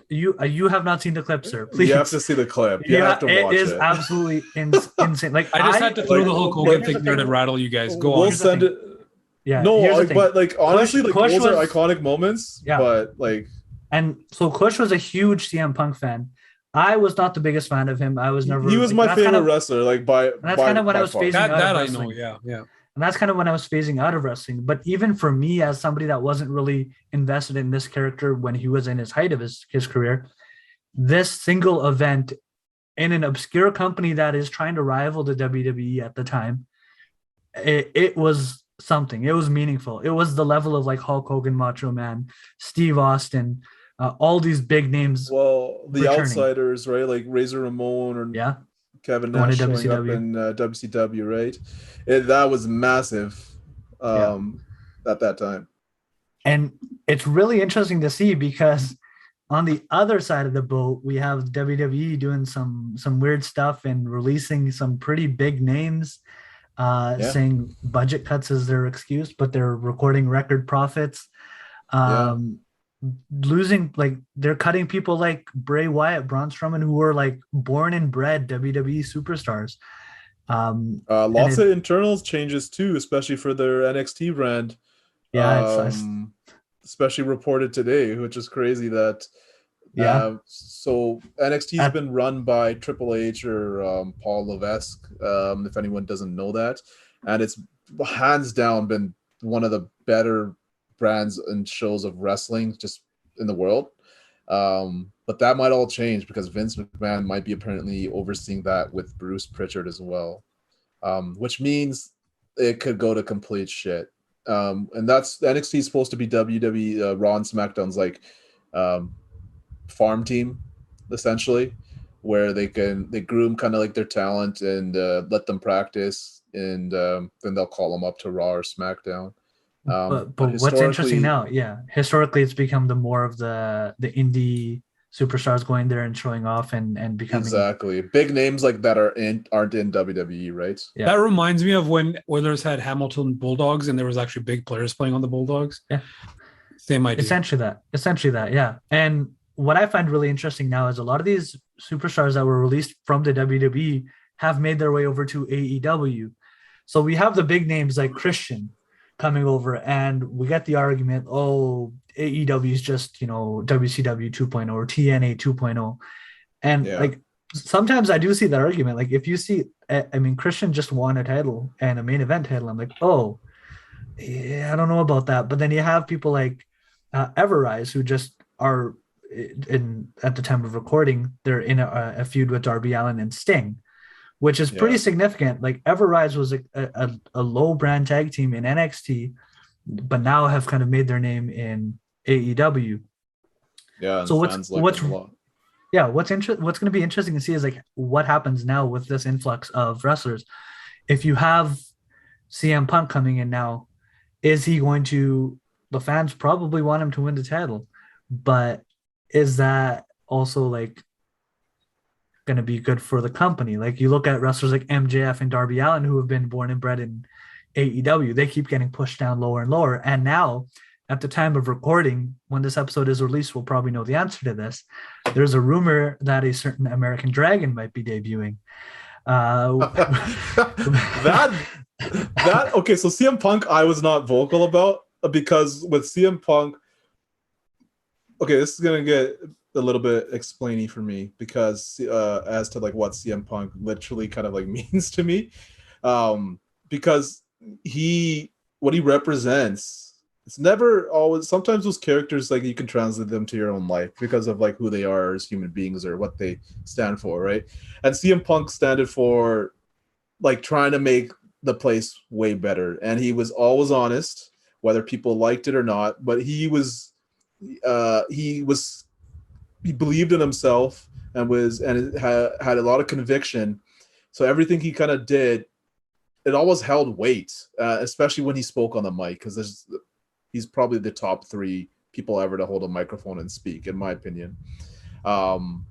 You have not seen the clip, sir. Please. You have to see the clip. You have to watch it. It is absolutely insane. Like I just had to throw the Hulk Hogan thing there to rattle you guys. Go on. We'll send it. Yeah. No, but like honestly, those are iconic moments. Yeah. But like, and so Kush was a huge CM Punk fan. I was not the biggest fan of him. I was never. He was my favorite wrestler. Like that's kind of when I was phasing out of wrestling. I know. Yeah. And that's kind of when I was phasing out of wrestling. But even for me, as somebody that wasn't really invested in this character when he was in his height of his career, this single event in an obscure company that is trying to rival the WWE at the time, it was something. It was meaningful. It was the level of like Hulk Hogan, Macho Man, Steve Austin, all these big names. Well, the returning. Outsiders, right? Like Razor Ramon or Kevin Nash showing up in WCW, right? That was massive at that time. And it's really interesting to see because on the other side of the boat, we have WWE doing some weird stuff and releasing some pretty big names, saying budget cuts as their excuse, but they're recording record profits. Losing, like they're cutting people like Bray Wyatt, Braun Strowman, who were like born and bred WWE superstars. Lots of internal changes too, especially for their NXT brand. Especially reported today, which is crazy that so NXT has been run by Triple H or Paul Levesque, if anyone doesn't know that, and it's hands down been one of the better brands and shows of wrestling just in the world. But that might all change because Vince McMahon might be apparently overseeing that with Bruce Pritchard as well, which means it could go to complete shit. And that's NXT is supposed to be WWE, Raw and SmackDown's like farm team, essentially, where they groom kind of like their talent and let them practice, and then they'll call them up to Raw or SmackDown. But what's interesting now, historically it's become the more of the indie superstars going there and showing off and becoming exactly big names like that aren't in WWE, right? That reminds me of when Oilers had Hamilton Bulldogs and there was actually big players playing on the Bulldogs. Yeah, same idea. Essentially that. Yeah. And what I find really interesting now is a lot of these superstars that were released from the WWE have made their way over to AEW. So we have the big names like Christian coming over, and we get the argument, oh, AEW is just, WCW 2.0 or TNA 2.0. And like sometimes I do see that argument. Like if you see, I mean, Christian just won a title and a main event title. I'm like, oh, yeah, I don't know about that. But then you have people like Everrise who just are at the time of recording, they're in a feud with Darby Allin and Sting, which is pretty significant. Like Everrise was a low brand tag team in NXT, but now have kind of made their name in AEW. Yeah. So what's going to be interesting to see is like what happens now with this influx of wrestlers. If you have CM Punk coming in now, is he going to? The fans probably want him to win the title, but is that also like going to be good for the company? Like you look at wrestlers like MJF and Darby Allin who have been born and bred in AEW, they keep getting pushed down lower and lower. And now at the time of recording, when this episode is released, we'll probably know the answer to this. There's a rumor that a certain American Dragon might be debuting. Okay, so CM Punk I was not vocal about because with CM Punk, okay, this is gonna get a little bit explainy for me because as to like what CM Punk literally kind of like means to me, because what he represents, it's never always. Sometimes those characters like you can translate them to your own life because of like who they are as human beings or what they stand for, right? And CM Punk stood for like trying to make the place way better, and he was always honest, whether people liked it or not. But he believed in himself and had a lot of conviction. So everything he kind of did, it always held weight, especially when he spoke on the mic, because he's probably the top 3 people ever to hold a microphone and speak, in my opinion. And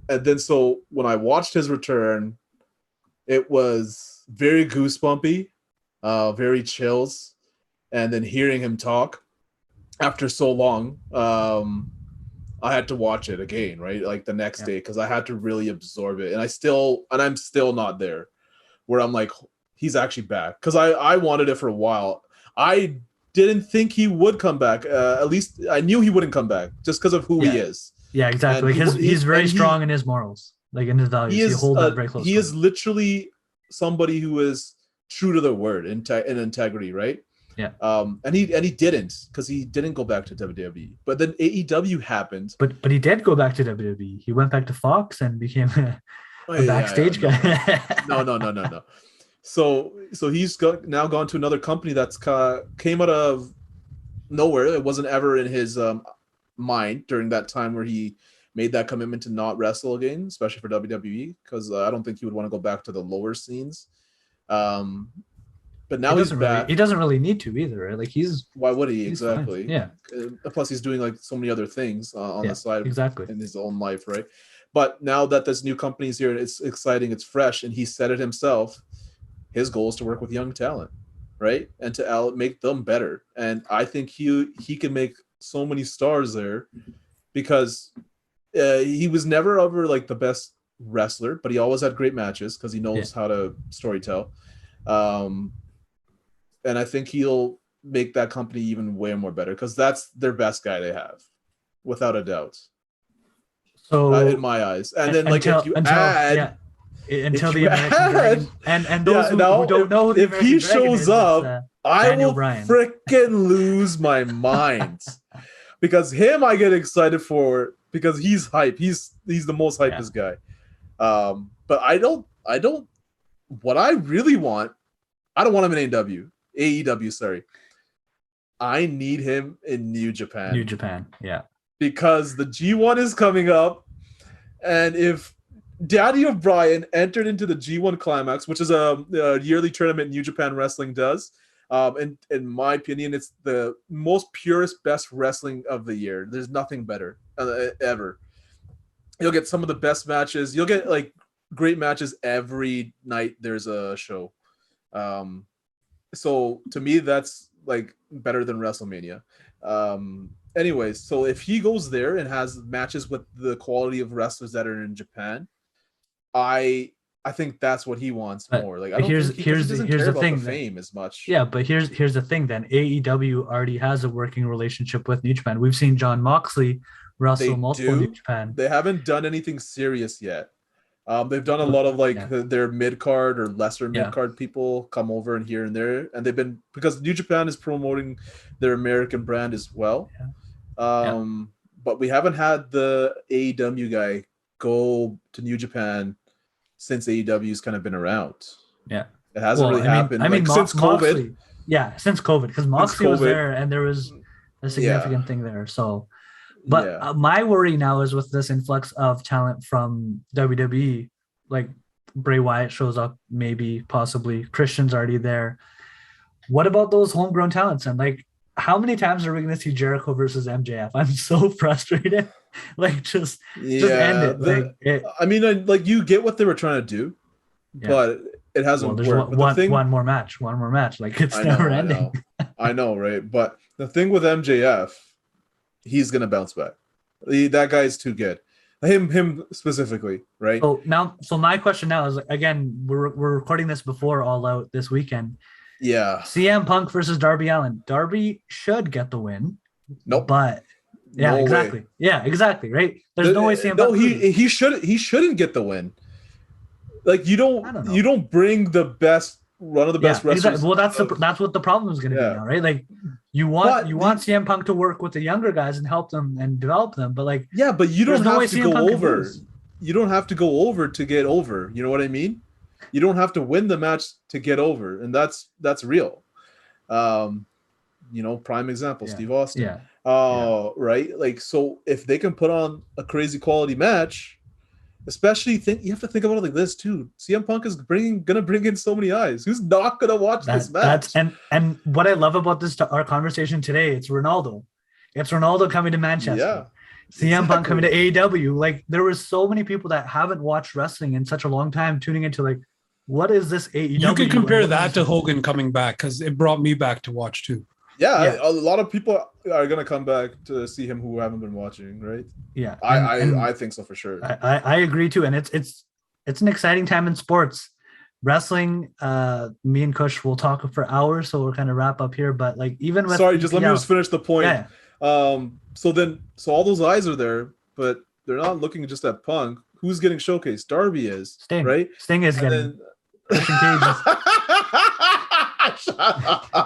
then so when I watched his return, it was very goosebumpy, very chills. And then hearing him talk after so long, I had to watch it again, right? Like the next day, because I had to really absorb it. And I'm still not there where I'm like, he's actually back. Because I wanted it for a while. I didn't think he would come back. At least I knew he wouldn't come back just because of who he is. Yeah, exactly. Because he's very strong in his morals, like in his values. He holds that very close. He is literally somebody who is true to their word in integrity, right? Yeah. And he didn't, because he didn't go back to WWE. But then AEW happened. But he did go back to WWE. He went back to Fox and became a backstage guy. No. So he's now gone to another company that's came out of nowhere. It wasn't ever in his mind during that time where he made that commitment to not wrestle again, especially for WWE, because I don't think he would want to go back to the lower scenes. But now he's back. He doesn't really need to either, right? Like why would he? Exactly. Fine. Yeah. Plus, he's doing like so many other things on the side, exactly, in his own life, right? But now that this new company is here, it's exciting, it's fresh, and he said it himself. His goal is to work with young talent, right, and to make them better. And I think he can make so many stars there, because he was never ever like the best wrestler, but he always had great matches because he knows how to storytell. And I think he'll make that company even way more better, because that's their best guy they have, without a doubt. So in my eyes, and then like until the American Dragon, and those who don't know, if he shows up, I will freaking lose my mind, because him I get excited for, because he's hype. He's the most hypest guy. But I don't. What I really want, I don't want him in AEW, sorry. I need him in New Japan. New Japan, yeah. Because the G1 is coming up, and if Daddy O'Brien entered into the G1 Climax, which is a yearly tournament New Japan Wrestling does, And in my opinion, it's the most purest, best wrestling of the year. There's nothing better ever. You'll get some of the best matches. You'll get like great matches every night. There's a show. So to me, that's like better than WrestleMania. Anyways, so if he goes there and has matches with the quality of wrestlers that are in Japan, I think that's what he wants more. Like, I don't think he doesn't care about the fame as much. Yeah, but here's the thing. Then AEW already has a working relationship with New Japan. We've seen John Moxley wrestle multiple New Japan. They haven't done anything serious yet. They've done a lot of like their mid card or lesser mid card people come over and here and there, and they've been, because New Japan is promoting their American brand as well. But we haven't had the AEW guy go to New Japan since AEW's kind of been around. Yeah, it hasn't really happened. Since COVID. Since COVID, because Moxley was there and there was a significant thing there. So. But my worry now is with this influx of talent from WWE, like Bray Wyatt shows up, maybe, possibly. Christian's already there. What about those homegrown talents? And like, how many times are we going to see Jericho versus MJF? I'm so frustrated. Like, just end it. I mean, like, you get what they were trying to do, but it hasn't worked. One more match. Like, it's never ending. I know, right? But the thing with MJF, he's gonna bounce back. That guy is too good. Him specifically, right? So my question now is, again, we're recording this before All Out this weekend. Yeah. CM Punk versus Darby Allin. Darby should get the win. Nope. But exactly. Way. Yeah, exactly. Right. There's no way CM Punk. He shouldn't get the win. Like, you don't bring the best one of the best wrestlers. Exactly. Well, that's what the problem is going to be now, right? Like, you want CM Punk to work with the younger guys and help them and develop them, but like, but you don't have to go over. You don't have to go over to get over. You know what I mean? You don't have to win the match to get over, and that's real. Prime example, Steve Austin. Right? Like, so if they can put on a crazy quality match. Especially you have to think about it like this too. CM Punk is gonna bring in so many eyes. Who's not gonna watch this match? And what I love about our conversation today, it's Ronaldo. It's Ronaldo coming to Manchester. Yeah. CM Punk coming to AEW. Like, there was so many people that haven't watched wrestling in such a long time tuning into, like, what is this AEW? You can compare that to Hogan coming back, because it brought me back to watch too. Yeah, a lot of people are gonna come back to see him who haven't been watching, right? Yeah, I think so for sure. I agree too, and it's an exciting time in sports. Wrestling, me and Kush will talk for hours, so we'll kind of wrap up here. But like, even with let me just finish the point. Yeah. So all those eyes are there, but they're not looking just at Punk. Who's getting showcased? Darby is, Sting, right? Sting is getting.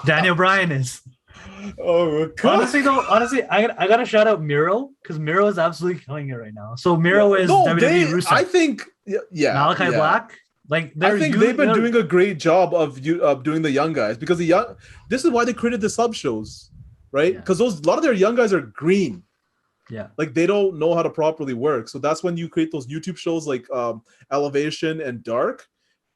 Daniel Bryan is. Oh God. Honestly, I gotta shout out Miro, because Miro is absolutely killing it right now. So Miro is WWE Rusev. I think Malachi Black. Like, I think they've been doing a great job of doing the young guys, because this is why they created the sub shows, right? Because a lot of their young guys are green. Yeah, like, they don't know how to properly work. So that's when you create those YouTube shows like Elevation and Dark.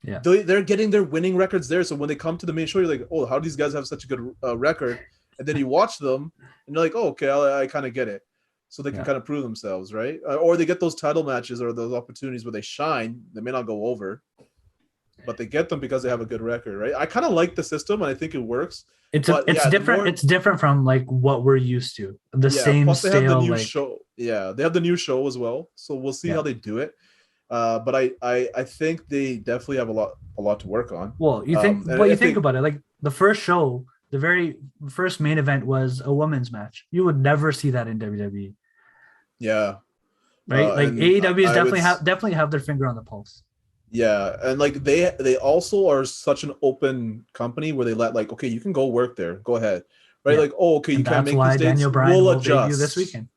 Yeah, they're getting their winning records there. So when they come to the main show, you're like, oh, how do these guys have such a good record? And then you watch them, and you're like, oh, okay, I kind of get it. So they can kind of prove themselves, right? Or they get those title matches or those opportunities where they shine. They may not go over, but they get them because they have a good record, right? I kind of like the system, and I think it works. It's different. It's different from like what we're used to. Same plus they have the new like, show. Yeah, they have the new show as well. So we'll see how they do it. But I think they definitely have a lot to work on. Well, you think think about it, like the first show, the very first main event was a women's match. You would never see that in WWE. Yeah. Right? Like, AEW is definitely have their finger on the pulse. Yeah, and like they also are such an open company where they let, like, okay, you can go work there, go ahead, right? Yeah. Like, oh, okay, you can't make these dates. Daniel Bryan will adjust this weekend.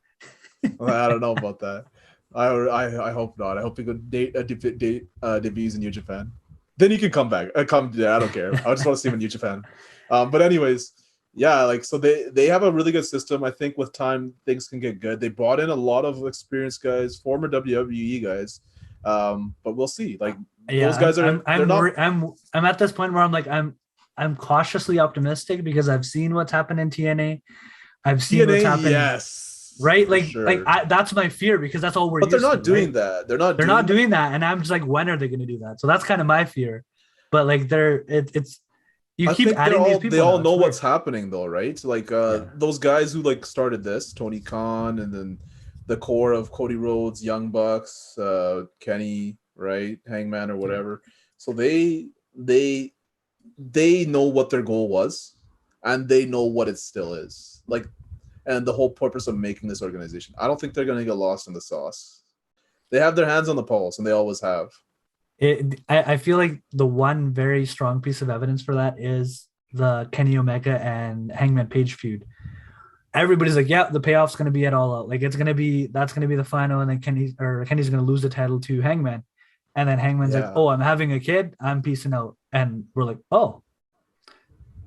I don't know about that. I hope not. I hope he could debuts in New Japan. Then he can come back. I don't care. I just want to see him in New Japan. But anyways, yeah, like, so they have a really good system. I think with time things can get good. They brought in a lot of experienced guys, former WWE guys. But we'll see. Like, those guys are. I'm at this point where I'm I'm cautiously optimistic because I've seen what's happened in TNA. I've seen what's TNA, happened. yes, Right? for Like, sure. that's my fear because that's all we're But they're used not to, doing right? that. They're not doing that. And I'm just like, when are they going to do that? So that's kind of my fear. But like you I keep think adding these people. they all now. know It's what's weird. happening though, right? Like Yeah. those guys who like started this, Tony Khan, and then the core of Cody Rhodes, Young Bucks, Kenny, right, Hangman or whatever. So they know what their goal was, and they know what it still is. Like, and the whole purpose of making this organization. I don't think they're gonna get lost in the sauce. They have their hands on the pulse, and they always have. I feel like the one very strong piece of evidence for that is the Kenny Omega and Hangman Page feud. Everybody's like, yeah, the payoff's going to be at All Out. Like that's going to be the final, and then Kenny's going to lose the title to Hangman, and then Hangman's like, oh, I'm having a kid, I'm peacing out, and we're like, oh,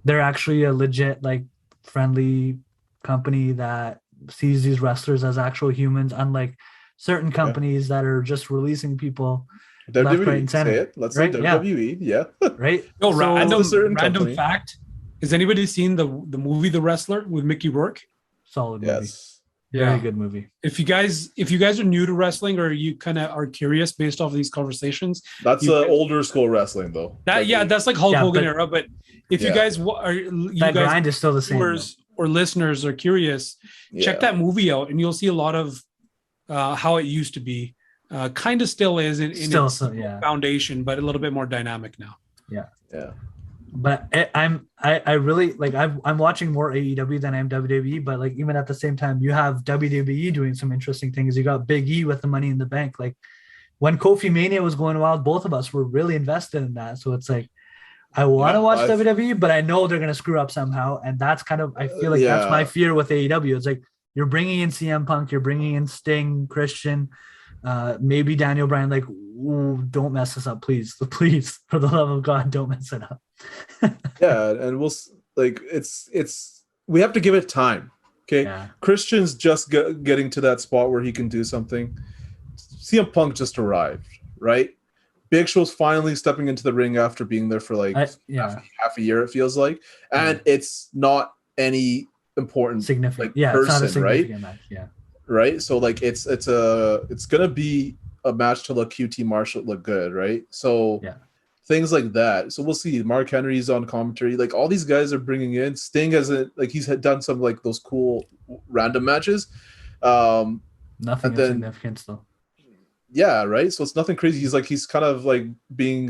they're actually a legit like friendly company that sees these wrestlers as actual humans, unlike certain companies that are just releasing people. WWE, left, right, and center, say it. Let's right? say WWE, yeah. Right. No, So, random fact. Has anybody seen the movie The Wrestler with Mickey Rourke? Solid movie. Yes. Very good movie. If you guys are new to wrestling or you kind of are curious based off of these conversations, that's older school wrestling though. That's like Hulk Hogan era. But if you guys grind is still the same. Or listeners are curious, check that movie out, and you'll see a lot of how it used to be. Kind of still is in its foundation, but a little bit more dynamic now. Yeah. But I really like I'm watching more AEW than I am WWE, but like even at the same time, you have WWE doing some interesting things. You got Big E with the Money in the Bank. Like when Kofi Mania was going wild, both of us were really invested in that. So it's like I want to watch WWE, but I know they're gonna screw up somehow, and that's kind of I feel like that's my fear with AEW. It's like you're bringing in CM Punk, you're bringing in Sting, Christian, maybe Daniel Bryan. Like, ooh, don't mess this up, please, for the love of God, don't mess it up. And we'll like it's we have to give it time. Okay, Christian's just getting to that spot where he can do something. CM Punk just arrived, right? Big Show's finally stepping into the ring after being there for like half a year, it feels like, and it's not any important significant person, it's not a significant match, right. So like it's gonna be a match to look QT Marshall look good, right? So things like that. So we'll see. Mark Henry's on commentary. Like all these guys are bringing in. Sting hasn't he's had done some like those cool random matches. Nothing of significance though. Yeah, right. So it's nothing crazy. He's kind of like being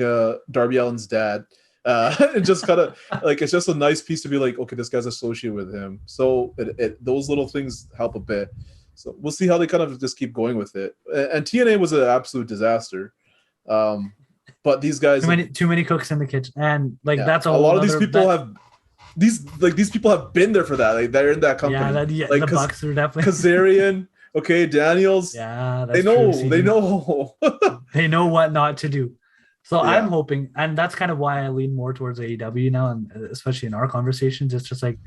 Darby Allin's dad. It just kind of like it's just a nice piece to be like, okay, this guy's associated with him. So those little things help a bit. So we'll see how they kind of just keep going with it. And TNA was an absolute disaster. But these guys too many cooks in the kitchen, and like that's a lot of these people have these people have been there for that. Like they're in that company. Like the Bucks are definitely Kazarian. Okay, Daniels. Yeah, they know. They know. They know what not to do. So I'm hoping, and that's kind of why I lean more towards AEW now, and especially in our conversations, it's just like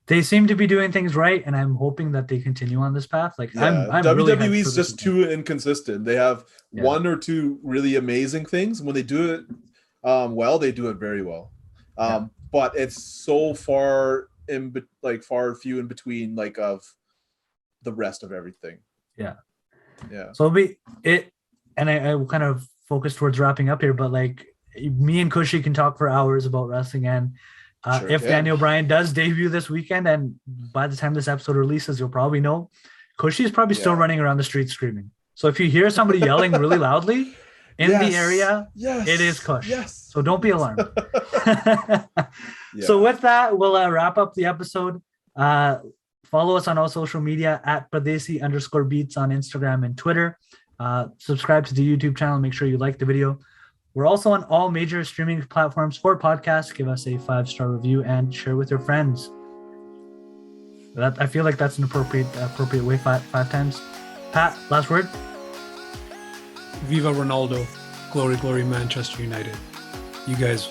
they seem to be doing things right, and I'm hoping that they continue on this path. Like I'm WWE's really just too inconsistent. They have one or two really amazing things. When they do it well, they do it very well. But it's so far few in between, like of the rest of everything. Yeah. So I kind of focus towards wrapping up here, but like me and Cushy can talk for hours about wrestling, and Daniel Bryan does debut this weekend, and by the time this episode releases, you'll probably know Cushy's probably still running around the streets screaming. So if you hear somebody yelling really loudly in the area, it is Kush. So don't be alarmed. So with that, we'll wrap up the episode. Follow us on all social media at Pardesi_Beats on Instagram and Twitter. Subscribe to the YouTube channel. Make sure you like the video. We're also on all major streaming platforms for podcasts. Give us a 5-star review and share with your friends. I feel like that's an appropriate way. Five times. Pat, last word. Viva Ronaldo. Glory, glory, Manchester United. You guys,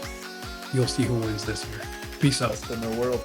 you'll see who wins this year. Peace out. Best in the world.